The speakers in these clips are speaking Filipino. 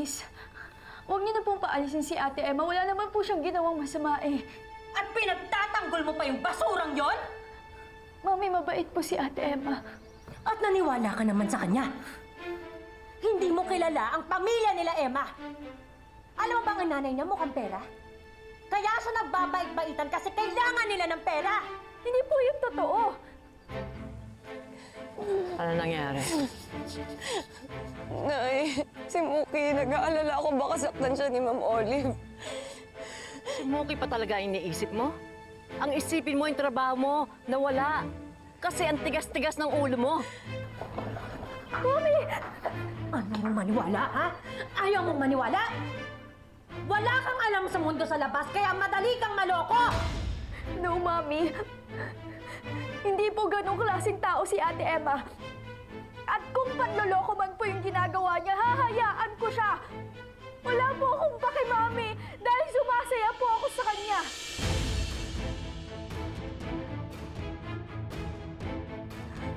please. Huwag niyo na pong paalisin si Ate Emma. Wala naman po siyang ginawang masama eh. At pinagtatanggol mo pa yung basurang yon? Mami, mabait po si Ate Emma. At naniwala ka naman sa kanya. Hindi mo kilala ang pamilya nila Emma. Alam mo bang ang nanay niya mukhang pera? Kaya siya nagbabait-baitan kasi kailangan nila ng pera. Hindi po yung totoo. Ano nangyari? Nay, si Muki, nag-aalala ako baka saktan siya ni Ma'am Olive. Si Muki pa talaga iniisip mo? Ang isipin mo yung trabaho mo, nawala. Kasi ang tigas-tigas ng ulo mo. Mami! Ano mong maniwala, ha? Ayaw mong maniwala? Wala kang alam sa mundo sa labas, kaya madali kang maloko! No, Mami. Hindi po ganong klaseng tao si Ate Emma. At kung panloloko man po yung ginagawa niya, hahayaan ko siya. Wala po akong paki, Mami, dahil sumasaya po ako sa kanya.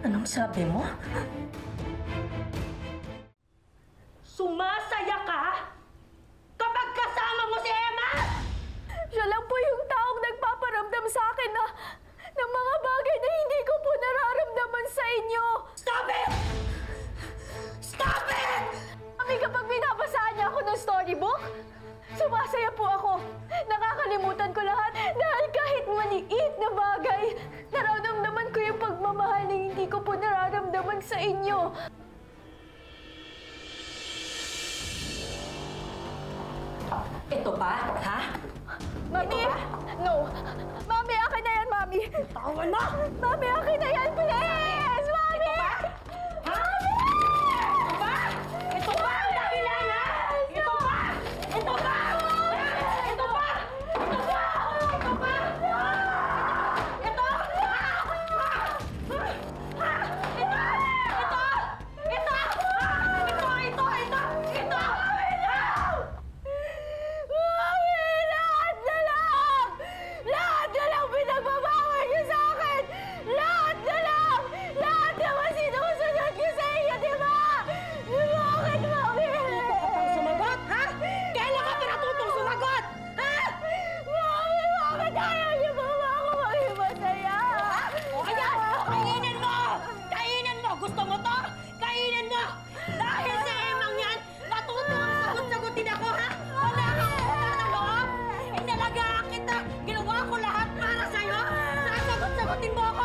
Anong sabi mo? Sumasaya ka? Kapag kasama mo si Emma? Siya lang po yung taong nagpaparamdam sa akin na ng mga bagay na hindi ko po nararamdaman sa inyo. Stop it! Stop it! Mami, kapag binabasaan niya ako ng storybook, sumasaya po ako. Nakakalimutan ko lahat dahil kahit maliit na bagay, nararamdaman ko yung pagmamahal na hindi ko po nararamdaman sa inyo. Ito ba, ha? Mami! No! Mami, akin na yan, Mami! Tawan mo! Mami, akin na yan, please! Mami! Ito ba? Ha? Ito ba? Ito ba ang dahilan, ha? Ito ba? Ito ba? Ito ba? Ito ba? Ito ba? Ito? Ito? Ito? Ito? Ito? Mami, lahat na lang! Lahat na lang pinagbabawal niyo sa akin! Lahat na lang! Lahat naman sinusunod niyo sa inyo, di ba? Bakit, Mami? Sumagot, ha? Kailan ka pinatutong sumagot? Ha? Mami, bakit ayaw niyo ba ako maging masaya? O ayan! Kainin mo! Kainin mo! Gusto mo to? Kainin mo! Dahil sa emang yan, natutong ang sagot-sagutin ako, ha? Wala kang utang na loob! Inalagaan kita! Ginawa ko lahat para sa'yo! Sasagot-sagutin mo ako!